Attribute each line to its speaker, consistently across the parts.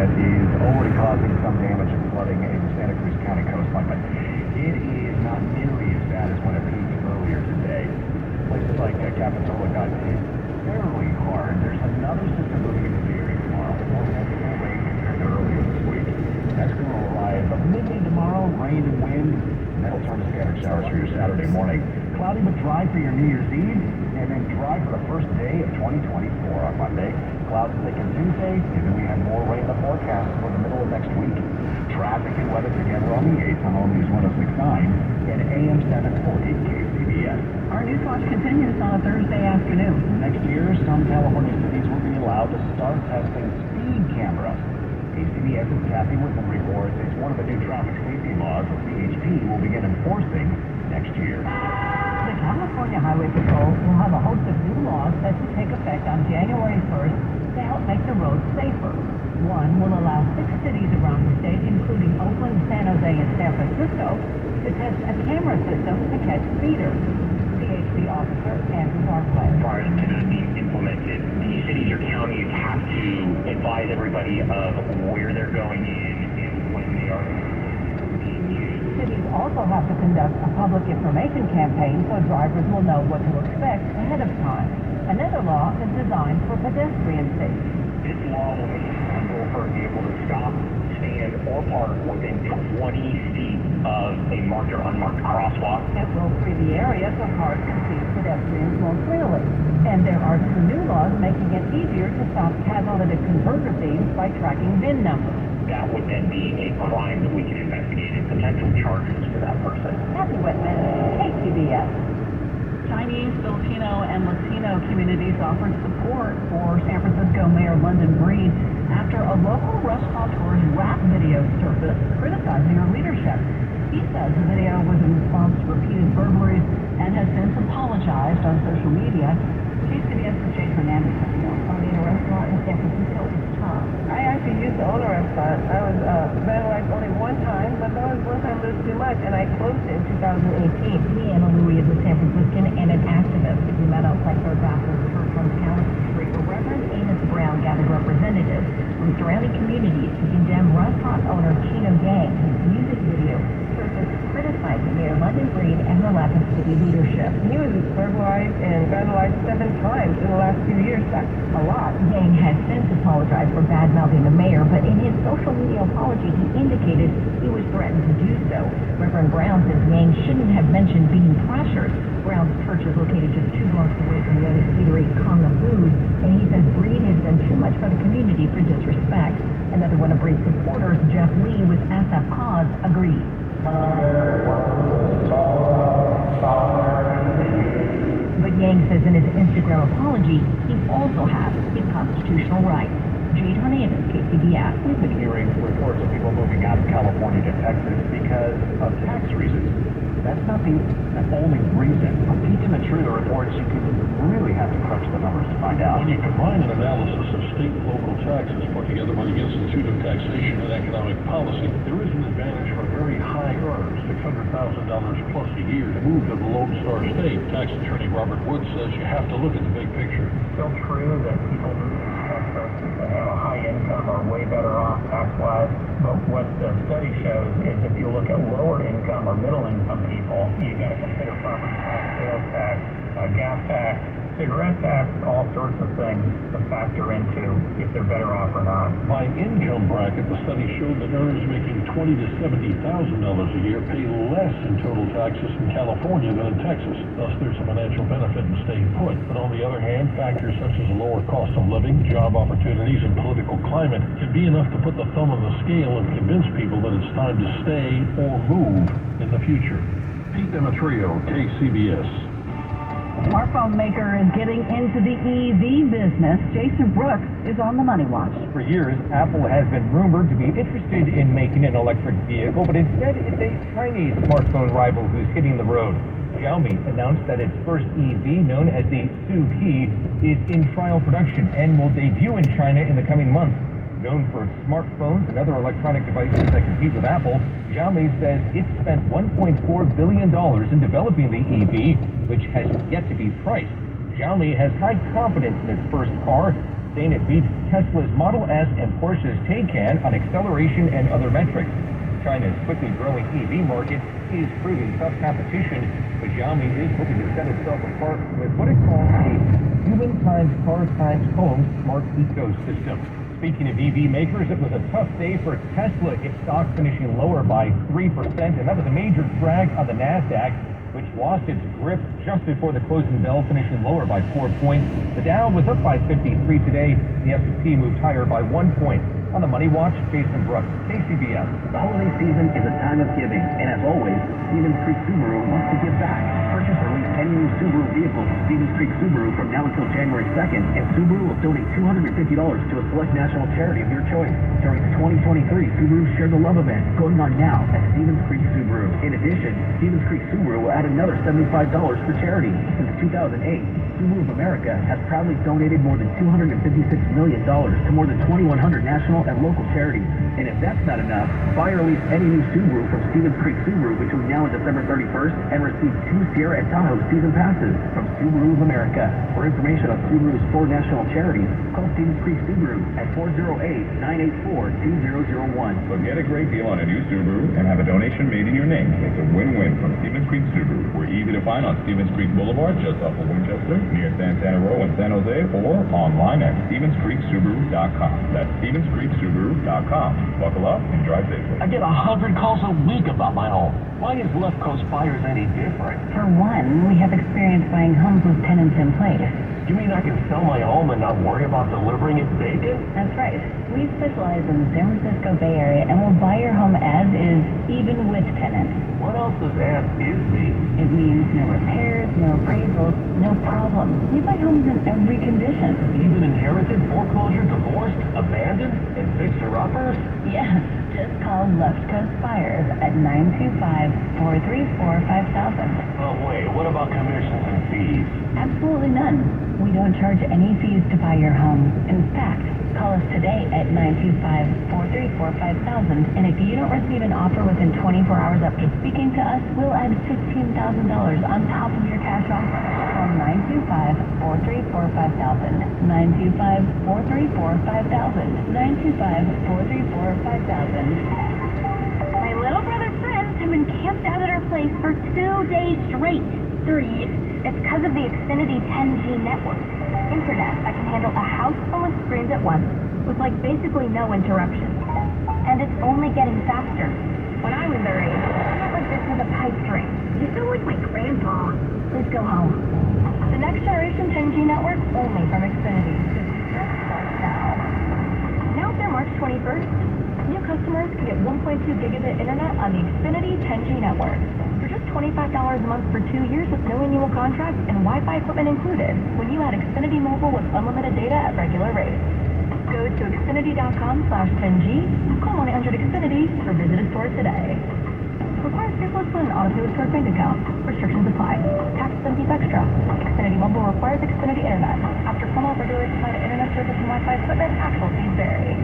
Speaker 1: that is already causing some damage and flooding in the Santa Cruz County coastline, but it is not nearly as bad as when it peaked earlier today. Places like Capitola got hit fairly hard. There's another system moving into the area tomorrow. More heavy rain compared to earlier this week. That's going to arrive midday tomorrow, rain and wind, and that'll turn to scattered showers for your Saturday morning. Cloudy but dry for your New Year's Eve, and then dry for the first day of 2024 on Monday. Clouds thick on Tuesday, and then we have more rain in the forecast for the middle of next week. Traffic and weather together on the 8th on All News 106.9 and AM 740 KCBS.
Speaker 2: Our news watch continues on a Thursday afternoon.
Speaker 1: Next year, some California cities will be allowed to start testing speed cameras. KCBS's Kathy Whitman reports it's one of the new traffic safety laws that CHP will begin enforcing next year.
Speaker 2: The California Highway Patrol will have a host of new laws set to take effect on January 1st to help make the roads safer. One will allow 6 cities around the state, including Oakland, San Jose, and San Francisco, to test a camera system to catch speeders. CHP officer Andrew Barclay.
Speaker 3: Prior to this being implemented, the cities or counties have to advise everybody of where they're going in and when they are being used.
Speaker 2: Cities also have to conduct a public information campaign so drivers will know what to expect ahead of time. Another law is designed for pedestrian safety.
Speaker 3: This law will make it possible for a vehicle to stop, stand, or park within 20 feet of a marked or unmarked crosswalk.
Speaker 2: It will free the area so cars can see pedestrians more clearly. And there are 2 new laws making it easier to stop catalytic converter thieves by tracking VIN numbers.
Speaker 3: That would then be a crime that we can investigate and potential charges for that person.
Speaker 2: Kathy Whitman, KCBS.
Speaker 4: Chinese, Filipino, and Latino communities offered support for San Francisco Mayor London Breed after a local restaurateur's rap video surfaced criticizing her leadership. He says the video was in response to repeated burglaries and has since apologized on social media. KCBS's Jay Hernandez has more.
Speaker 2: Owning a restaurant in San Francisco is tough.
Speaker 5: I actually used to own a restaurant. I was vandalized only one time, but that was one time it was too much, and I closed it in 2018.
Speaker 2: Leanna Louie is a San Franciscan and an activist. We met outside Third Baptist Church on Calendar Street where Reverend Amos Brown gathered representatives from surrounding communities to condemn restaurant owner Chino Gang, whose music video surfaced criticizing Mayor London Breed and her lack of city leadership.
Speaker 5: He was burglarized and vandalized 7 times in the last few years. That's a lot.
Speaker 2: Gang has since apologized for bad-mouthing the mayor, but in his social media apology, he indicated he was threatened to do so. Reverend Brown says Yang shouldn't have mentioned being pressured. Brown's church is located just 2 blocks away from the other eatery, Conga Food, and he says Breed has done too much for the community for disrespect. Another one of Breed's supporters, Jeff Lee, with SF Cause, agreed. But Yang says in his Instagram apology, he also has a constitutional right. Jade Hernandez, KCBS.
Speaker 1: We've been hearing reports of people moving out of California to Texas because of tax reasons. That's not the only reason. Pete Demetrio reports you can really have to crunch the numbers to find out.
Speaker 6: When you combine an analysis of state and local taxes put together by the Institute of Taxation and Economic Policy, there is an advantage for very high earners, $600,000 plus a year, to move to the Lone Star State. Tax attorney Robert Wood says you have to look at the big picture.
Speaker 3: It's still true that people moving to Texas that have a high income are way better off tax-wise. But what the study shows is if you look at lower income or middle income people, you got to consider property tax, sales tax, gas tax, cigarette tax, all sorts of things to factor into if they're better off or not.
Speaker 6: By income bracket, the study showed that earners making $20,000 to $70,000 a year pay less in total taxes in California than in Texas. Thus, there's a financial benefit in staying put. But on the other hand, factors such as a lower cost of living, job opportunities, and political climate can be enough to put the thumb on the scale and convince people that it's time to stay or move in the future. Pete Demetrio, KCBS.
Speaker 4: Smartphone maker is getting into the EV business. Jason Brooks is on the Money Watch.
Speaker 7: For years, Apple has been rumored to be interested in making an electric vehicle, but instead it's a Chinese smartphone rival who's hitting the road. Xiaomi announced that its first EV, known as the Suki, is in trial production and will debut in China in the coming months. Known for its smartphones and other electronic devices that compete with Apple, Xiaomi says it spent $1.4 billion in developing the EV, which has yet to be priced. Xiaomi has high confidence in its first car, saying it beats Tesla's Model S and Porsche's Taycan on acceleration and other metrics. China's quickly growing EV market is proving tough competition, but Xiaomi is hoping to set itself apart with what it calls a human times car times home smart ecosystem. Speaking of EV makers, it was a tough day for Tesla, its stock finishing lower by 3%, and that was a major drag on the NASDAQ, which lost its grip just before the closing bell, finishing lower by 4 points. The Dow was up by 53 today. The S&P moved higher by 1 point. On the Money Watch, Jason Brooks, KCBS.
Speaker 8: The holiday season is a time of giving, and as always, Stevens Creek Subaru wants to give back. Purchase or lease any new Subaru vehicle from Stevens Creek Subaru from now until January 2nd, and Subaru will donate $250 to a select national charity of your choice. During the 2023 Subaru Share the Love event, going on now at Stevens Creek Subaru. In addition, Stevens Creek Subaru will add another $75 for charity. Since 2008, Subaru of America has proudly donated more than $256 million to more than 2,100 national and local charities. And if that's not enough, buy or lease any new Subaru from Stevens Creek Subaru between now and December 31st and receive 2 Sierra and Tahoe season passes from Subaru of America. For information on Subaru's 4 national charities, call Stevens Creek Subaru at 408-984-2001.
Speaker 9: So get a great deal on a new Subaru and have a donation made in your name. It's a win-win from Stevens Creek Subaru. We're easy to find on Stevens Creek Boulevard, just off of Winchester, near Santana Row in San Jose, or online at StevensCreekSubaru.com. That's StevensCreekSubaru.com. Buckle up and drive safely.
Speaker 10: I get 100 calls a week about my home. Why is Left Coast Buyers any different?
Speaker 2: For one, we have experience buying homes with tenants in place.
Speaker 10: You mean I can sell my home and not worry about delivering it vacant?
Speaker 2: That's right. We specialize in the San Francisco Bay Area and will buy your home as is, even with tenants.
Speaker 10: What else does as is mean?
Speaker 2: It means no repairs, no appraisals, no problem. We buy homes in every condition.
Speaker 10: Even inherited, foreclosure, divorced, abandoned, and fixer-uppers?
Speaker 2: Yeah, just call Left Coast Buyers at 925-434-5000.
Speaker 10: Oh, wait, what about commissions and fees?
Speaker 2: Absolutely none. We don't charge any fees to buy your home. In fact, call us today at 925-434-5000, and if you don't receive an offer within 24 hours after speaking to us, we'll add $15,000 on top of your cash offer. Call 925-434-5000, 925-434-5000, 925-434-5000.
Speaker 11: My little brother's friends have been camped out at our place for 2 days straight. 3. It's because of the Xfinity 10G network. Internet that can handle a house full of screens at once with basically no interruptions. And it's only getting faster. When I was their age, I felt like this was a pipe dream. You feel like my grandpa. Please go home. The next generation 10G network only from Xfinity. Now through March 21st, new customers can get 1.2 gigabit internet on the Xfinity 10G network for just $25 a month for 2 years with no annual contract and Wi-Fi equipment included when you add Xfinity Mobile with unlimited data at regular rates. Go to Xfinity.com/10G, call 1-800-XFINITY, or visit a store today. Requires paperless and auto-pay with bank account. Restrictions apply. Taxes and fees extra. Xfinity Mobile requires Xfinity Internet. After some off regular supply to internet service and Wi-Fi equipment, actual fees vary.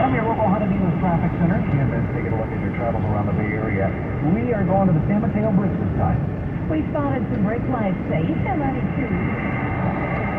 Speaker 1: From your local Honolulu Traffic Center, Jim is taking a look at your travels around the Bay Area. We are going to the San Mateo Bridge this time.
Speaker 2: We spotted some brake lights safe and ready to.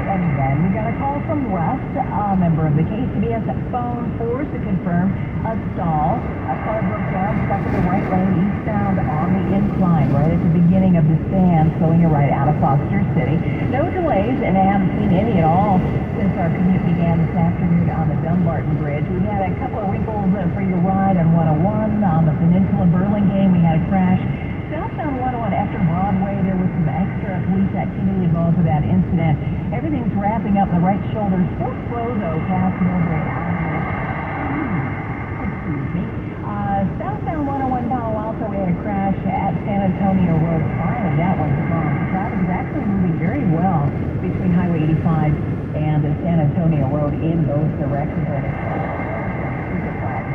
Speaker 2: And then we got a call from Russ, a member of the KCBS phone force, to confirm a stall. A car broke down, stuck in the right lane eastbound on the incline, right at the beginning of the stand, slowing you right out of Foster City. No delays, and I haven't seen any at all since our commute began this afternoon on the Dumbarton Bridge. We had a couple of wrinkles for your ride on 101. On the Peninsula Burlingame, we had a crash. Southbound 101 after Broadway, there was some extra police activity involved with that incident. Everything's wrapping up the right shoulder. Still slow, though, past Millbrae Avenue. Excuse me. Southbound 101 Palo Alto, we had a crash at San Antonio Road. Finally, that one's gone. Traffic is actually moving very well between Highway 85 and San Antonio Road in both directions. This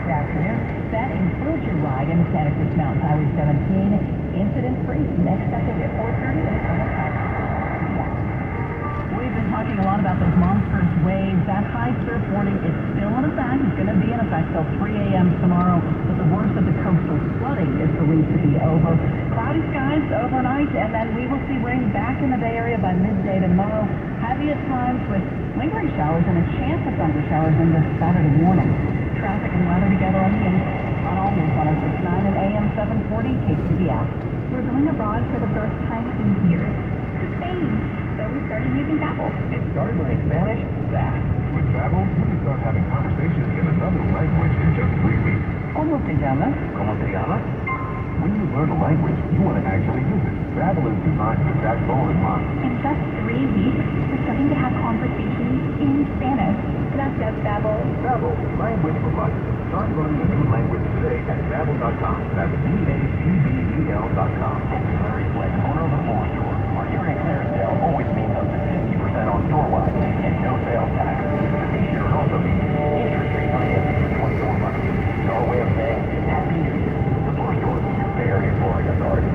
Speaker 2: afternoon. That includes your ride in Santa Cruz Mountain Highway 17. Incident-free. Next up is at 4:30.
Speaker 4: We've been talking a lot about those monstrous waves. That high surf warning is still in effect. It's going to be in effect till 3 a.m. tomorrow. But the worst of the coastal flooding is believed to be over. Cloudy skies overnight, and then we will see rain back in the Bay Area by midday tomorrow. Heavy at times with lingering showers and a chance of thunder showers in this Saturday morning. Traffic and weather together on the 8th on all news 106.9 and AM 740 KCBS.
Speaker 11: We're going abroad for the first time in years. To Spain. So we started using Babbel.
Speaker 1: It started learning Spanish fast. With Babbel, you can start having conversations in another language in just 3 weeks.
Speaker 4: ¿Cómo te llamas?
Speaker 1: ¿Cómo te llamas? When you learn a language, you want to actually use it. Babbel is designed with that goal in mind.
Speaker 11: In just 3 weeks, we're starting to have conversations in Spanish. Gracias, Babbel.
Speaker 1: Babbel, language for life. Start learning a new language today at Babbel.com. That's BABBL.com.
Speaker 8: Larry Fleck, owner of the Floor Store. Our year-end clearance sale always means up to 50% on store-wide and no sales tax. This year it also means interest-free financing for 24 months. It's our way of saying Happy New Year. The Floor Store, your Bay Area flooring authority.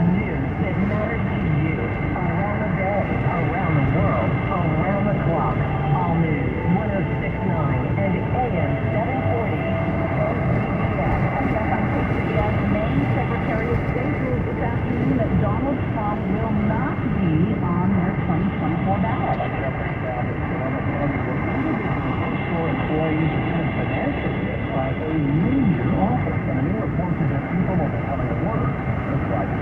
Speaker 2: News that matters to you. Around the day, around the world, around the clock. All news 106.9 and AM 740.
Speaker 4: Maine Secretary of State ruled this afternoon that Donald Trump will not be on their 2024 ballot.
Speaker 3: Employees and financial risk by a major office. And a new report suggests people will be coming to work this Friday.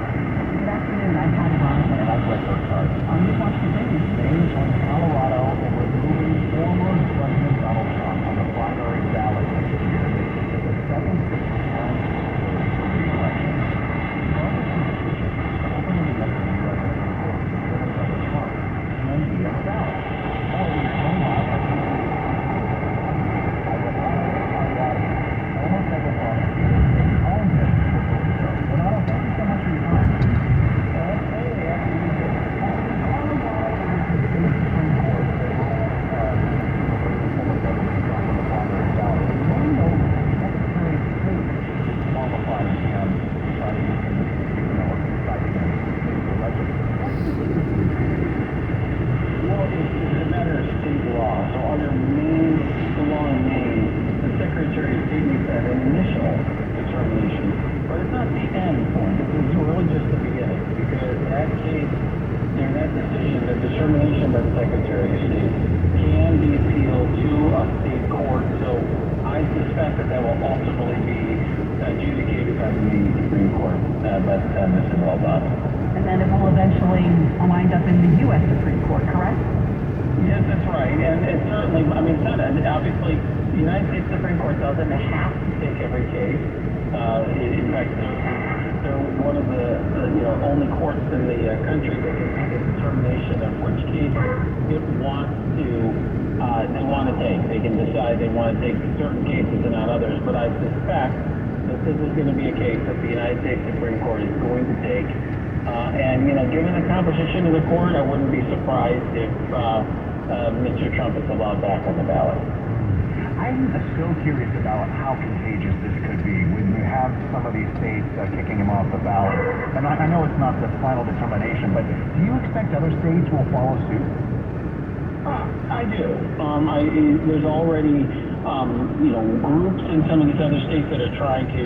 Speaker 4: Good afternoon, I'm Patty Bonnet.
Speaker 3: And I'm Greg Burkhardt.
Speaker 4: On News Watch continues.
Speaker 3: Maine joins Colorado in removing former President Donald Trump on the primary ballot next year. The second district time for re-election. Congress is opening the U.S. Supreme Court to determine whether Trump can be on the ballot. Oh, we're going live on TV. Almost every one all this for voting show. Renato, thank you so much for your time. Hey, after you did. Colorado is the state Supreme Court that will former President Trump on the primary ballot. We know Secretary of State is qualified again deciding election. Well, it's a matter of state law. So under Maine, the law in Maine, the Secretary of State makes that initial determination, but it's not the end point. It's really just the beginning, because that case, in that decision, the determination by the Secretary of State can be appealed to a state court. So I suspect that will ultimately be adjudicated by the Maine Supreme Court by the time this is all done.
Speaker 4: And then it will eventually wind up in the U.S. Supreme Court, correct?
Speaker 3: Yes, that's right. And it's certainly, I mean, it's not, obviously, the United States Supreme Court doesn't have to take every case. In fact, they're one of the only courts in the country that can make a determination of which case it wants to, they want to take. They can decide they want to take certain cases and not others. But I suspect that this is going to be a case that the United States Supreme Court is going to take. And, given the composition of the court, I wouldn't be surprised if Mr. Trump is allowed back on the ballot.
Speaker 1: I'm still curious about how contagious this could be when you have some of these states kicking him off the ballot. And I know it's not the final determination, but do you expect other states will follow suit?
Speaker 3: I do. There's already, groups in some of these other states that are trying to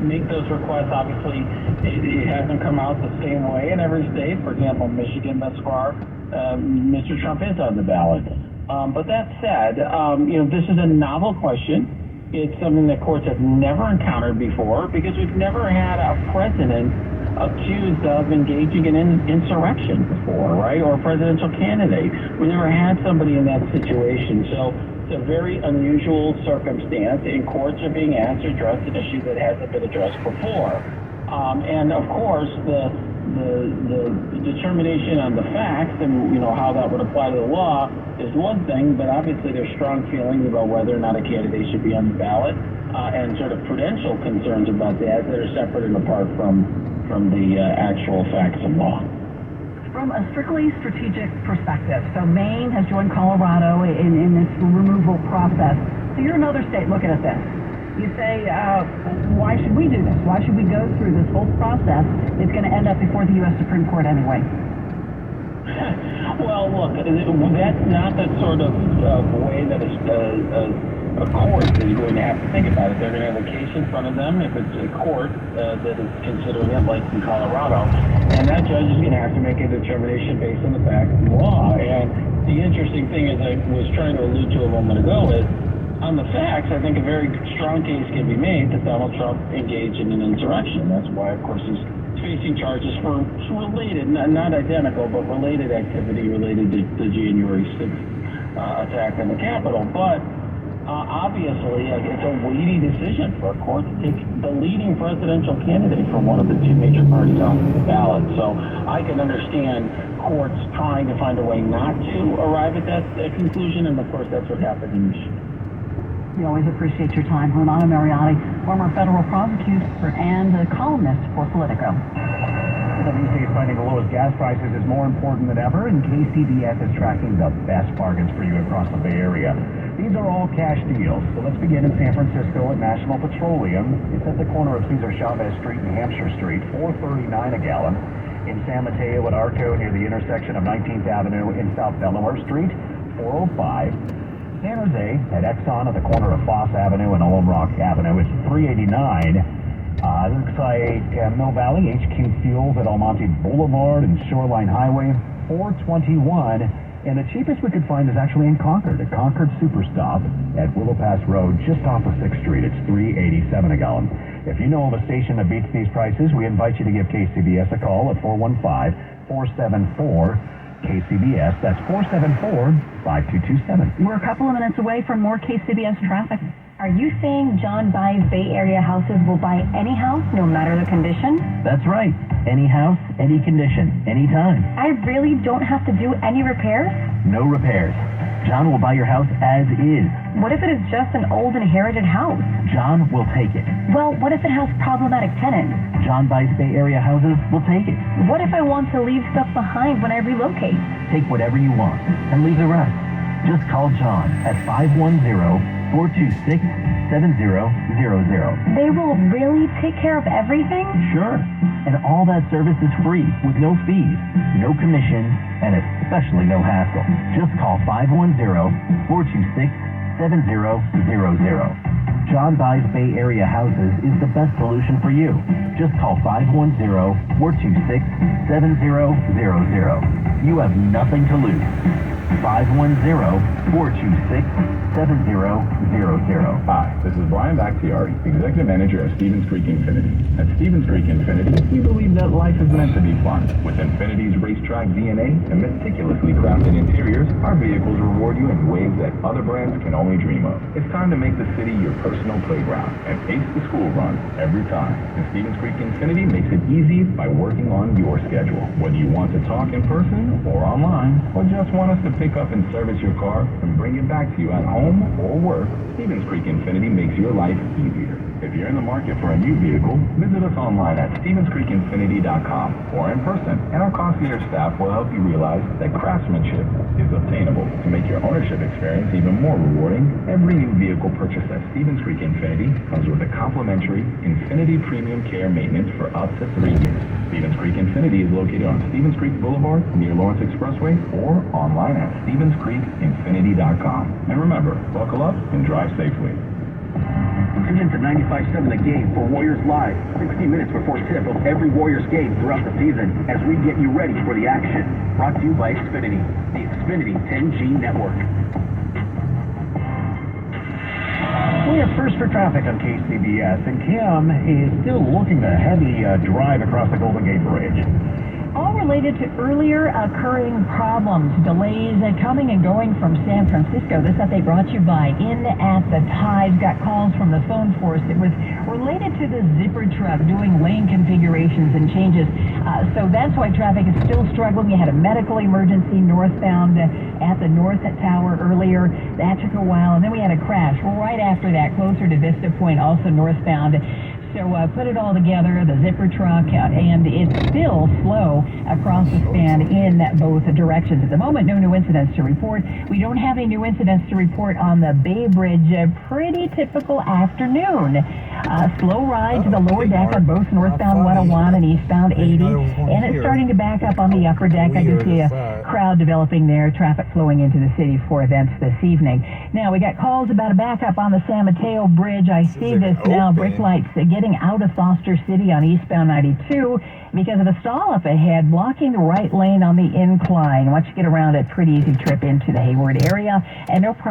Speaker 3: make those requests. Obviously, it hasn't come out the same way in every state. For example, Michigan thus far, Mr. Trump is on the ballot. But that said, this is a novel question. It's something that courts have never encountered before because we've never had a president accused of engaging in insurrection before, right? Or a presidential candidate. We never had somebody in that situation. So it's a very unusual circumstance, and courts are being asked to address an issue that hasn't been addressed before. And of course, the determination on the facts and how that would apply to the law is one thing, but obviously there's strong feelings about whether or not a candidate should be on the ballot, and sort of prudential concerns about that are separate and apart from the actual facts of law.
Speaker 4: From a strictly strategic perspective, so Maine has joined Colorado in this removal process. So you're another state looking at this. You say, why should we do this? Why should we go through this whole process? It's going to end up before the U.S. Supreme Court anyway.
Speaker 3: Well, look, that's not the sort of way that a a court is going to have to think about it. They're going to have a case in front of them if it's a court that is considering it, like in Colorado, and that judge is going to have to make a determination based on the fact of the law. And the interesting thing, as I was trying to allude to a moment ago, is on the facts, I think a very strong case can be made that Donald Trump engaged in an insurrection. That's why, of course, he's facing charges for related, not identical, but related activity related to the January 6th attack on the Capitol. But obviously, it's a weighty decision for a court to take the leading presidential candidate for one of the two major parties off the ballot. So I can understand courts trying to find a way not to arrive at that conclusion, and of course, that's what happened in Michigan.
Speaker 4: We always appreciate your time. Renato Mariotti, former federal prosecutor and a columnist for Politico.
Speaker 1: These days, finding the lowest gas prices is more important than ever, and KCBS is tracking the best bargains for you across the Bay Area. These are all cash deals. So let's begin in San Francisco at National Petroleum. It's at the corner of Cesar Chavez Street and Hampshire Street, $4.39 a gallon. In San Mateo at Arco near the intersection of 19th Avenue in South Delaware Street, $4.05. San Jose at Exxon at the corner of Foss Avenue and Olin Rock Avenue, it's $3.89. Looks like Mill Valley HQ Fuels at Almonte Boulevard and Shoreline Highway, $4.21. And the cheapest we could find is actually in Concord, at Concord Superstop at Willow Pass Road, just off of 6th Street. It's $3.87 a gallon. If you know of a station that beats these prices, we invite you to give KCBS a call at 415-474 KCBS. That's 474-5227.
Speaker 4: We're a couple of minutes away from more KCBS traffic.
Speaker 11: Are you saying John buys Bay Area houses will buy any house, no matter the condition?
Speaker 8: That's right. Any house, any condition, anytime.
Speaker 11: I really don't have to do any repairs?
Speaker 8: No repairs. John will buy your house as is.
Speaker 11: What if it is just an old inherited house?
Speaker 8: John will take it.
Speaker 11: Well, what if it has problematic tenants?
Speaker 8: John buys Bay Area houses, we'll take it.
Speaker 11: What if I want to leave stuff behind when I relocate?
Speaker 8: Take whatever you want and leave the rest. Just call John at 510-426-7000.
Speaker 11: They will really take care of everything?
Speaker 8: Sure. And all that service is free with no fees, no commission, and especially no hassle. Just call 510-426-7000. John Buys Bay Area Houses is the best solution for you. Just call 510-426-7000. You have nothing to lose. 510-426-7000.
Speaker 9: Hi, this is Brian Bakhtiari, Executive Manager of Stevens Creek Infinity. At Stevens Creek Infinity, we believe that life is meant to be fun. With Infinity's racetrack DNA and meticulously crafted interiors, our vehicles reward you in ways that other brands can only dream of. It's time to make the city your personal playground and ace the school run every time. And Stevens Creek Infinity makes it easy by working on your schedule. Whether you want to talk in person or online, or just want us to pick up and service your car and bring it back to you at home or work, Stevens Creek Infinity makes your life easier. If you're in the market for a new vehicle, visit us online at StevensCreekInfinity.com or in person, and our concierge staff will help you realize that craftsmanship is obtainable. To make your ownership experience even more rewarding, every new vehicle purchased at Stevens Creek Infinity comes with a complimentary Infinity Premium Care Maintenance for up to 3 years. Stevens Creek Infinity is located on Stevens Creek Boulevard near Lawrence Expressway or online at StevensCreekInfinity.com. And remember, buckle up and drive safely.
Speaker 8: Tune in to 95.7 The Game for Warriors Live, 60 minutes before tip of every Warriors game throughout the season as we get you ready for the action. Brought to you by Xfinity, the Xfinity 10G network.
Speaker 1: We are first for traffic on KCBS, and Kim is still looking at a heavy drive across the Golden Gate Bridge.
Speaker 4: All related to earlier occurring problems, delays coming and going from San Francisco. This update brought to you by In at the Tides. Got calls from the phone force. It was related to the zipper truck doing lane configurations and changes. So that's why traffic is still struggling. You had a medical emergency northbound at the North Tower earlier. That took a while. And then we had a crash right after that, closer to Vista Point, also northbound. So put it all together, the zipper truck, and it's still slow across the span in both directions. At the moment, no new incidents to report. We don't have any new incidents to report on the Bay Bridge. Pretty typical afternoon. Slow ride to the lower deck on both northbound 101 and eastbound 80. And it's starting to back up on the upper deck. I can see a crowd developing there, traffic flowing into the city for events this evening. Now, we got calls about a backup on the San Mateo Bridge. I see this now. Brake lights getting out of Foster City on eastbound 92 because of a stall up ahead, blocking the right lane on the incline. Once you get around, a pretty easy trip into the Hayward area, and no problem.